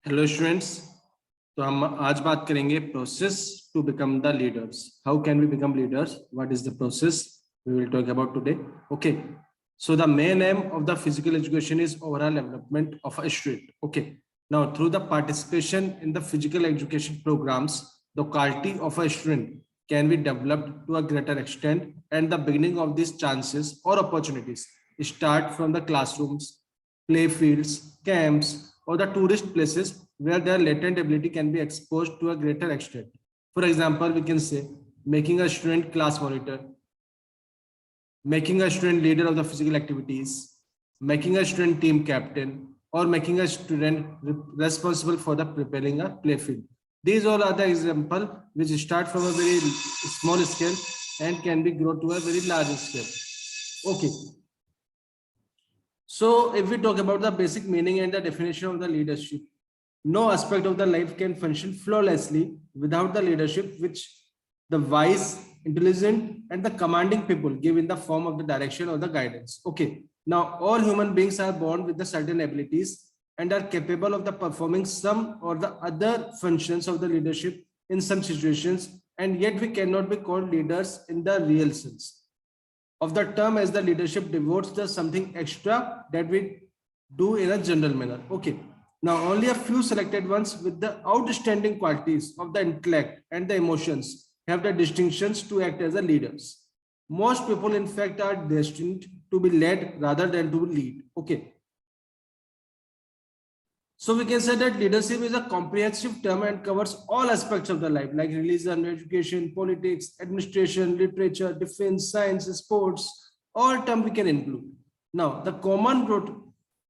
Hello students. तो हम आज बात करेंगे process to become the leaders. How can we become leaders, what is the process we will talk about today. Okay, so the main aim of the physical education is overall development of a student. Okay, now through the participation in the physical education programs, the quality of a student can be developed to a greater extent, and the beginning of these chances or opportunities start from the classrooms, play fields, camps, or the tourist places where their latent ability can be exposed to a greater extent. For example, we can say making a student class monitor, making a student leader of the physical activities, making a student team captain, or making a student responsible for the preparing a play field. These all are the examples which start from a very small scale and can be grown to a very large scale. Okay. So if we talk about the basic meaning and the definition of the leadership, no aspect of the life can function flawlessly without the leadership which the wise, intelligent, and the commanding people give in the form of the direction or the guidance. Okay. Now, all human beings are born with the certain abilities and are capable of the performing some or the other functions of the leadership in some situations, and yet we cannot be called leaders in the real sense of the term, as the leadership devotes the something extra that we do in a general manner. Okay. Now, only a few selected ones with the outstanding qualities of the intellect and the emotions have the distinctions to act as a leaders. Most people, in fact, are destined to be led rather than to lead. Okay. So we can say that leadership is a comprehensive term and covers all aspects of the life, like religion, education, politics, administration, literature, defense, science, sports, all terms we can include. Now, the common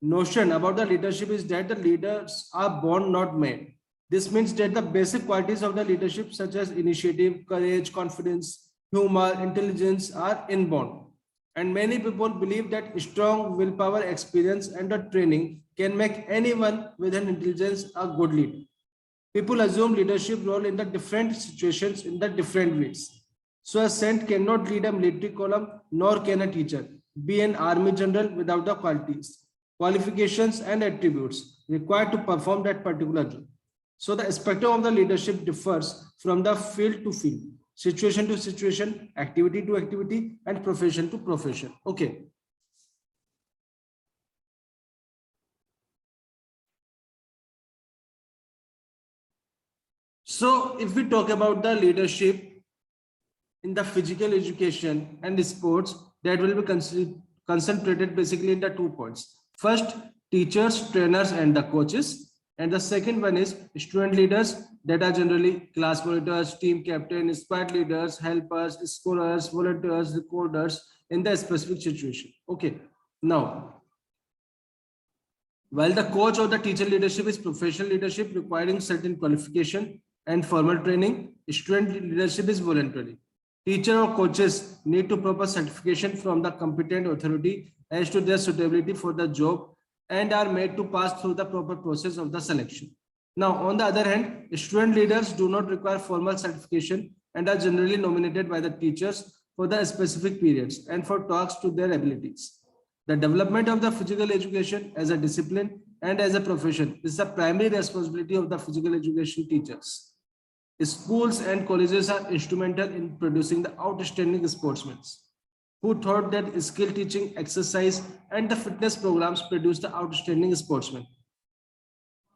notion about the leadership is that the leaders are born, not made. This means that the basic qualities of the leadership, such as initiative, courage, confidence, humor, intelligence, are inborn. And many people believe that strong willpower, experience, and the training can make anyone with an intelligence a good leader. People assume leadership role in the different situations in the different ways. So a saint cannot lead a military column, nor can a teacher be an army general without the qualities, qualifications, and attributes required to perform that particular job. So the spectrum of the leadership differs from the field to field, situation to situation, activity to activity, and profession to profession. Okay. So if we talk about the leadership in the physical education and sports, that will be concentrated basically in the 2 points. First, teachers, trainers, and the coaches. And the second one is student leaders, that are generally class monitors, team captain, squad leaders, helpers, scholars, volunteers, recorders in the specific situation. Okay. Now, while the coach or the teacher leadership is professional leadership requiring certain qualification and formal training, student leadership is voluntary. Teacher or coaches need to proper certification from the competent authority as to their suitability for the job and are made to pass through the proper process of the selection. Now, on the other hand, student leaders do not require formal certification and are generally nominated by the teachers for the specific periods and for talks to their abilities. The development of the physical education as a discipline and as a profession is the primary responsibility of the physical education teachers. Schools and colleges are instrumental in producing the outstanding sportsmen who thought that skill teaching, exercise, and the fitness programs produce the outstanding sportsmen.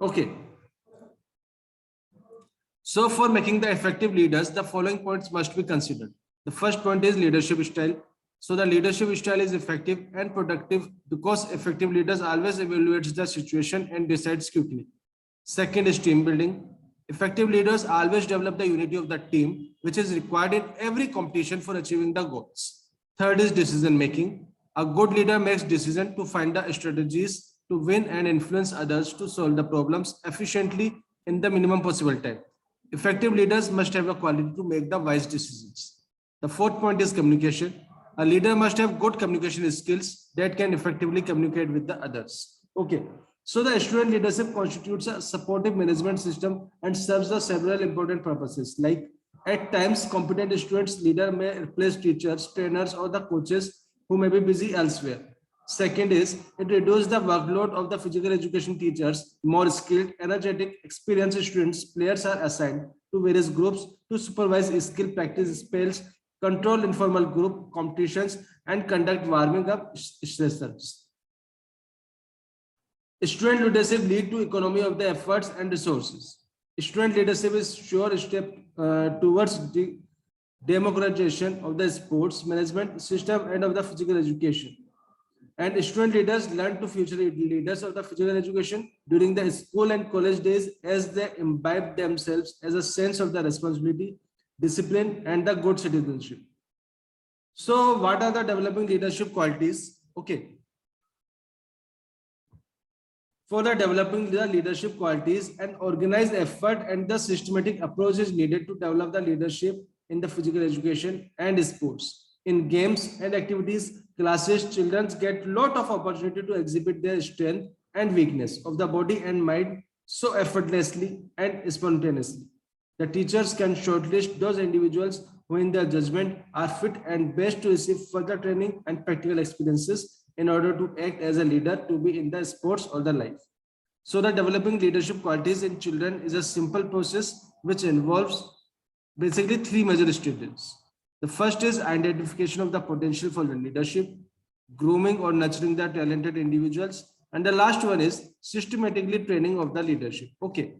Okay. So for making the effective leaders, the following points must be considered. The first point is leadership style. So the leadership style is effective and productive because effective leaders always evaluates the situation and decides quickly. Second is team building. Effective leaders always develop the unity of the team, which is required in every competition for achieving the goals. Third is decision making. A good leader makes decisions to find the strategies to win and influence others to solve the problems efficiently in the minimum possible time. Effective leaders must have a quality to make the wise decisions. The fourth point is communication. A leader must have good communication skills that can effectively communicate with the others. Okay. So the student leadership constitutes a supportive management system and serves the several important purposes. Like at times, competent students leader may replace teachers, trainers, or the coaches who may be busy elsewhere. Second is it reduces the workload of the physical education teachers. More skilled, energetic, experienced students, players are assigned to various groups to supervise skill practice spells, control informal group competitions, and conduct warming up sessions. Student leadership lead to economy of the efforts and resources. Student leadership is sure step towards the democratization of the sports management system and of the physical education. And student leaders learn to future leaders of the physical education during the school and college days as they imbibe themselves as a sense of the responsibility, discipline, and the good citizenship. So what are the developing leadership qualities? Okay. For the developing the leadership qualities, an organized effort and the systematic approach is needed to develop the leadership in the physical education and sports. In games and activities, classes, children get lot of opportunity to exhibit their strength and weakness of the body and mind so effortlessly and spontaneously. The teachers can shortlist those individuals who in their judgment are fit and best to receive further training and practical experiences in order to act as a leader to be in the sports or the life. So the developing leadership qualities in children is a simple process which involves basically three major stages. The first is identification of the potential for the leadership, grooming or nurturing the talented individuals, and the last one is systematically training of the leadership. Okay.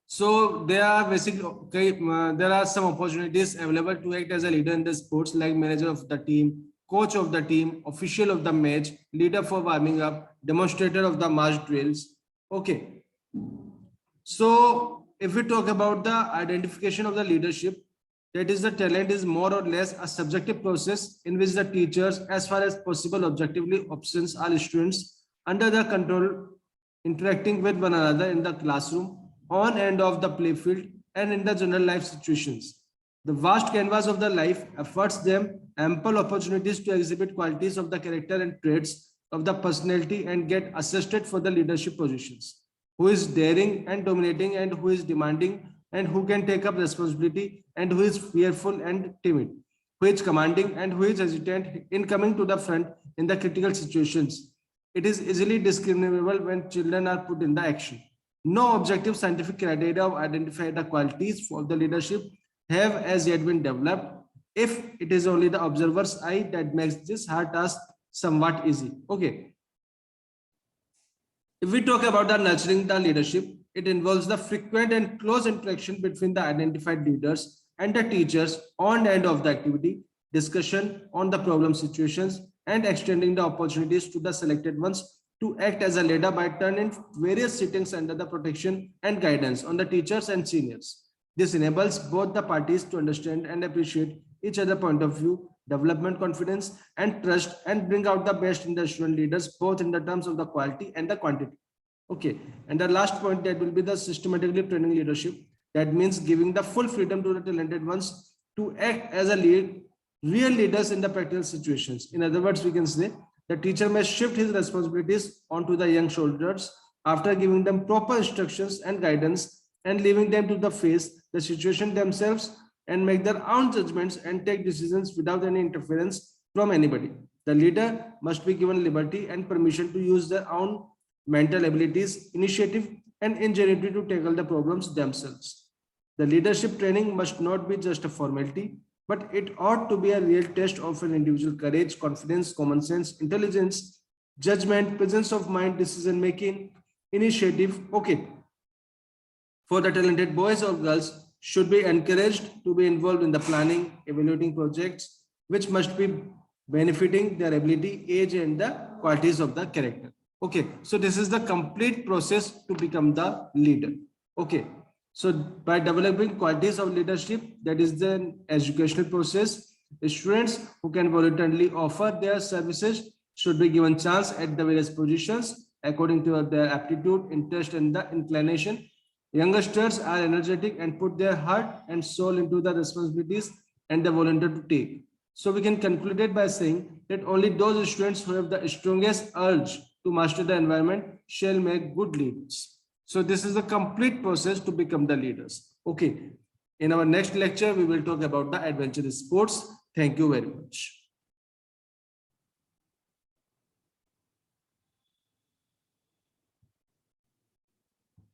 So there are there are some opportunities available to act as a leader in the sports, like manager of the team, coach of the team, official of the match, leader for warming up, demonstrator of the march drills. Okay. So if we talk about the identification of the leadership, that is the talent is more or less a subjective process in which the teachers, as far as possible, objectively options all students under the control, interacting with one another in the classroom, on and off the playfield, and in the general life situations. The vast canvas of the life affords them ample opportunities to exhibit qualities of the character and traits of the personality and get assessed for the leadership positions. Who is daring and dominating, and who is demanding, and who can take up responsibility, and who is fearful and timid, who is commanding and who is hesitant in coming to the front in the critical situations. It is easily discriminable when children are put in the action. No objective scientific criteria of identify the qualities of the leadership have as yet been developed. If it is only the observer's eye that makes this hard task somewhat easy. Okay. If we talk about the nurturing the leadership, it involves the frequent and close interaction between the identified leaders and the teachers on and off the activity, discussion on the problem situations, and extending the opportunities to the selected ones to act as a leader by turning various sittings under the protection and guidance on the teachers and seniors. This enables both the parties to understand and appreciate each other's point of view, development confidence and trust, and bring out the best in the student leaders, both in the terms of the quality and the quantity. Okay, and the last point, that will be the systematically training leadership. That means giving the full freedom to the talented ones to act as a real leaders in the practical situations. In other words, we can say the teacher may shift his responsibilities onto the young shoulders after giving them proper instructions and guidance and leaving them to the face the situation themselves and make their own judgments and take decisions without any interference from anybody. The leader must be given liberty and permission to use their own mental abilities, initiative, and ingenuity to tackle the problems themselves. The leadership training must not be just a formality, but it ought to be a real test of an individual courage, confidence, common sense, intelligence, judgment, presence of mind, decision making, initiative. Okay. For the talented boys or girls should be encouraged to be involved in the planning, evaluating projects, which must be benefiting their ability, age, and the qualities of the character. Okay, so this is the complete process to become the leader. Okay, so by developing qualities of leadership, that is the educational process, students who can voluntarily offer their services should be given chance at the various positions according to their aptitude, interest, and the inclination. Youngsters are energetic and put their heart and soul into the responsibilities and they volunteer to take. So we can conclude it by saying that only those students who have the strongest urge to master the environment shall make good leaders. So this is the complete process to become the leaders. Okay. In our next lecture, we will talk about the adventure sports. Thank you very much.